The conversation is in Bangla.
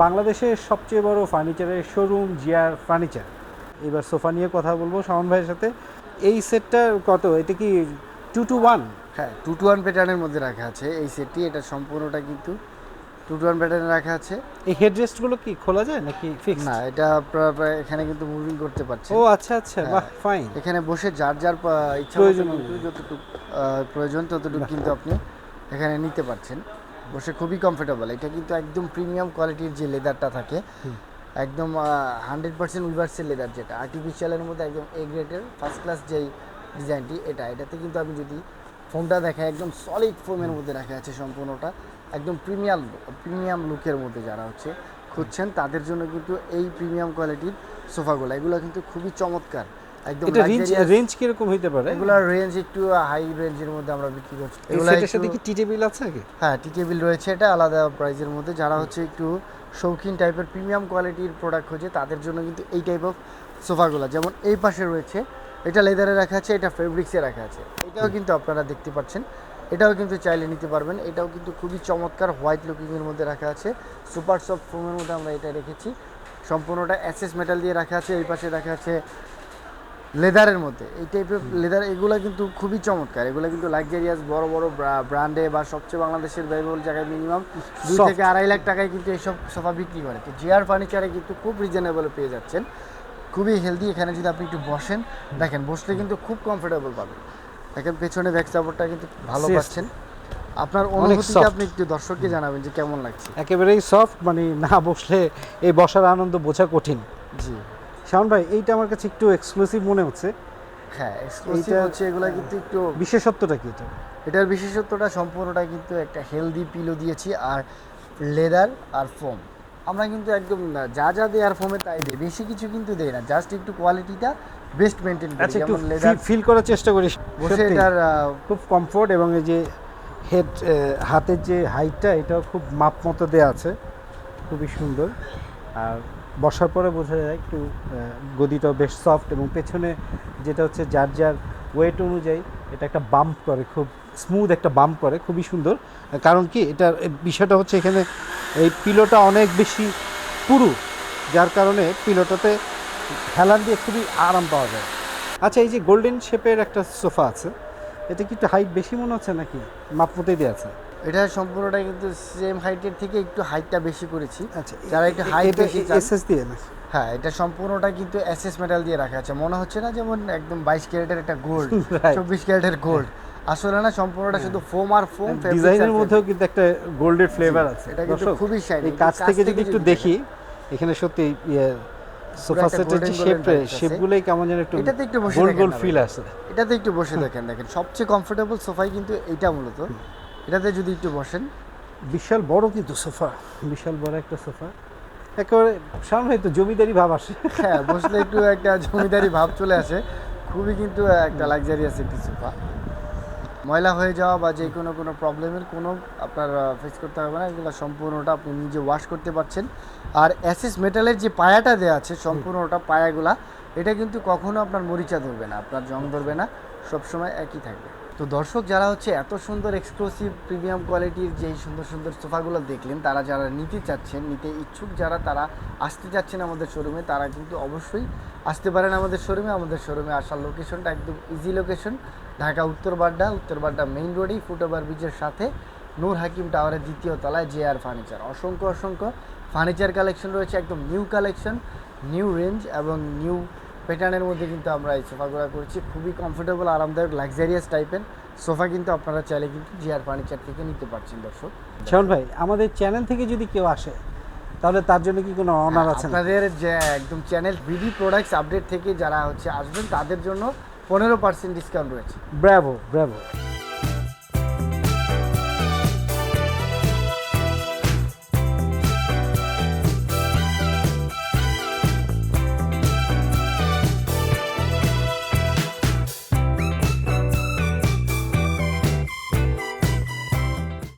বাংলাদেশের সবচেয়ে বড় ফার্নিচারের শোরুম জিআর ফার্নিচার। এবার সোফা নিয়ে কথা বলবো শাওন ভাইয়ের সাথে। এই সেটটা কত? এটা কি 2-to-1? হ্যাঁ, 2-to-1 প্যাটার্নের মধ্যে রাখা আছে এই সেটটি। এটা সম্পূর্ণটা কিন্তু 2-to-1 প্যাটার্নে রাখা আছে। এই হেডরেস্টগুলো কি খোলা যায় নাকি ফিক্সড? না, এটা আপনারা প্রায় এখানে কিন্তু মুভিং করতে পারছেন। ও আচ্ছা আচ্ছা, বাহ ফাইন। এখানে বসে যার যার ইচ্ছা প্রয়োজন মতো কিন্তু যতটুকু প্রয়োজন ততটুকু কিন্তু আপনি এখানে নিতে পারছেন। বসে খুবই কমফোর্টেবল। এটা কিন্তু একদম প্রিমিয়াম কোয়ালিটির যে লেদারটা থাকে, একদম 100% উইভার্সের লেদার, যেটা আর্টিফিশিয়ালের মধ্যে একদম এ গ্রেডের ফার্স্ট ক্লাস যেই ডিজাইনটি, এটাতে কিন্তু আমি যদি ফোমটা দেখাই, একদম সলিড ফোমের মধ্যে রাখা আছে সম্পূর্ণটা, একদম প্রিমিয়াম লুকের মধ্যে যারা হচ্ছে খুঁজছেন তাদের জন্য কিন্তু এই প্রিমিয়াম কোয়ালিটির সোফাগুলো, এগুলো কিন্তু খুবই চমৎকার। একদম এটা রেঞ্জ কি রকম হইতে পারে? এগুলোর রেঞ্জ একটু হাই রেঞ্জের মধ্যে আমরা বিক্রি করছি। এগুলোর সাথে কি টি টেবিল আছে কি? হ্যাঁ, টি টেবিল রয়েছে, এটা আলাদা প্রাইজের মধ্যে। যারা হচ্ছে একটু শৌখিন টাইপের প্রিমিয়াম কোয়ালিটির প্রোডাক্ট খোঁজে তাদের জন্য কিন্তু এই টাইপ অফ সোফাগুলো, যেমন এই পাশে রয়েছে, এটা লেদারে রাখা আছে, এটা ফেব্রিক্সে রাখা আছে। এটাও কিন্তু আপনারা দেখতে পাচ্ছেন, এটাও কিন্তু চাইলে নিতে পারবেন। এটাও কিন্তু খুবই চমৎকার হোয়াইট লুকিংয়ের মধ্যে রাখা আছে, সুপার সফট ফোমের মধ্যে আমরা এটা রেখেছি। সম্পূর্ণটা এসএস মেটাল দিয়ে রাখা আছে। এই পাশে রাখা আছে লেদারের মধ্যে, এই টাইপের লেদার। এগুলো কিন্তু খুবই চমৎকার। এগুলো কিন্তু লাক্সারিয়াস বড় বড় ব্র্যান্ডে বা সবচেয়ে বাংলাদেশের ব্যয়বহুল জায়গায় মিনিমাম 2 থেকে 2.5 লাখ টাকায় কিন্তু এইসব সোফা বিক্রি করে। তো জিআর ফার্নিচারে কিন্তু খুব রিজনেবলে পেয়ে যাচ্ছেন, খুবই হেলদি। এখানে যদি আপনি একটু বসেন, দেখেন বসলে কিন্তু খুব কমফোর্টেবল পাবেন। দেখেন পেছনে ব্যাক সাপোর্টটা কিন্তু ভালো পাচ্ছেন। আপনার অনুভূতিটা আপনি একটু দর্শককে জানাবেন যে কেমন লাগছে। একেবারেই সফট, মানে না বসলে এই বসার আনন্দ বোঝা কঠিন। জি শাওন ভাই, এইটা আমার কাছে একটু এক্সক্লুসিভ মনে হচ্ছে। হ্যাঁ, এক্সক্লুসিভ হচ্ছে এগুলো কিন্তু একটু। বিশেষত্বটা কি এটা? এটার বিশেষত্বটা সম্পূর্ণটা কিন্তু একটা হেলদি পিলো দিয়েছি, আর লেদার আর ফোম। আমরা কিন্তু একদম যা যা দেয় আর ফোমে তাই দিই, বেশি কিছু কিন্তু দেই না, জাস্ট একটু কোয়ালিটিটা বেস্ট মেনটেন করি। আচ্ছা, একটু যেমন লেদার ফিল করার চেষ্টা করি। বসে এটার খুব কমফোর্ট, এবং এই যে হেড হাতের যে হাইটটা, এটাও খুব মাপ মতো দেওয়া আছে, খুবই সুন্দর। আর বসার পরে বোঝা যায় একটু গদিটাও বেশ সফট, এবং পেছনে যেটা হচ্ছে যার যার ওয়েট অনুযায়ী এটা একটা বাম্প করে, খুব স্মুথ একটা বাম্প করে, খুবই সুন্দর। কারণ কি, এটার বিষয়টা হচ্ছে এখানে এই পিলোটা অনেক বেশি পুরু, যার কারণে পিলোটাতে হেলান দিয়ে খুবই আরাম পাওয়া যায়। আচ্ছা, এই যে গোল্ডেন শেপের একটা সোফা আছে, এটা কি একটু হাইট বেশি মনে হচ্ছে নাকি মাপ মতোই দেওয়া আছে? এটা সম্পূর্ণটা কিন্তু সেম হাইটের থেকে একটু হাইটটা বেশি করেছি। আচ্ছা, যারা একটু হাইট বেশি চান, এসএস দিয়ে না? হ্যাঁ, এটা সম্পূর্ণটা কিন্তু এসএস মেটাল দিয়ে রাখা আছে। মনে হচ্ছে না যেমন একদম 22 ক্যারেটের একটা গোল্ড, 24 ক্যারেটের গোল্ড, আসলে না, সম্পূর্ণটা শুধু ফোম আর ফোম। ডিজাইনের মধ্যেও কিন্তু একটা গোল্ডের ফ্লেভার আছে। এটা কিন্তু খুবই শাইনি। এই কাছ থেকে যদি একটু দেখি, এখানে সত্যি সোফা সেটের যে শেপগুলোই কেমন যেন একটু এটাতে একটু বসে গোল্ড গোল্ড ফিল আসে। এটাতে একটু বসে দেখেন, সবচেয়ে কমফোর্টেবল সোফাই কিন্তু এইটা মূলত। এটাতে যদি একটু বসেন, বিশাল বড় কিন্তু সোফা, বিশাল বড় একটা সোফা, একেবারে সামনে তো জমিদারি ভাব আসে। হ্যাঁ, বসলে একটু একটা জমিদারি ভাব চলে আসে। খুবই কিন্তু একটা লাক্সারিয়াস একটি সোফা। ময়লা হয়ে যাওয়া বা যে কোনো প্রবলেমের কোনো আপনার ফেস করতে হবে না। এগুলো সম্পূর্ণটা আপনি নিজে ওয়াশ করতে পারছেন। আর এসএস মেটালের যে পায়াটা দেওয়া আছে সম্পূর্ণটা, পায়াগুলা এটা কিন্তু কখনো আপনার মরিচা ধরবে না, আপনার জং ধরবে না, সবসময় একই থাকবে। তো দর্শক, যারা হচ্ছে এত সুন্দর এক্সক্লুসিভ প্রিমিয়াম কোয়ালিটির যেই সুন্দর সুন্দর সোফাগুলো দেখলেন, তারা যারা নিতে চাচ্ছেন, নিতে ইচ্ছুক যারা, তারা আসতে চাচ্ছেন আমাদের শোরুমে, তারা কিন্তু অবশ্যই আসতে পারেন আমাদের শোরুমে। আমাদের শোরুমে আসার লোকেশনটা একদম easy location, Dhaka Uttarbadda main রোডেই ফুটওভার ব্রিজের সাথে নূর হাকিম টাওয়ারের 2য় তলায় জিআর ফার্নিচার। অসংখ্য ফার্নিচার কালেকশন রয়েছে, একদম নিউ কালেকশন, নিউ রেঞ্জ এবং নিউ প্যাটার্নের মধ্যে কিন্তু আমরা এই সোফাগুলো করছি। খুবই কমফোর্টেবল, আরামদায়ক, লাক্সারিয়াস টাইপের সোফা কিন্তু আপনারা চাইলে কিন্তু জিআর ফার্নিচার থেকে নিতে পারছেন। দর্শক, শাওন ভাই, আমাদের চ্যানেল থেকে যদি কেউ আসে, তাহলে তার জন্য কি কোনো অনার আছে? আপনাদের যে একদম চ্যানেল বিডি প্রোডাক্টস আপডেট থেকে যারা হচ্ছে আসবেন, তাদের জন্য 15% ডিসকাউন্ট রয়েছে। Bravo Bravo.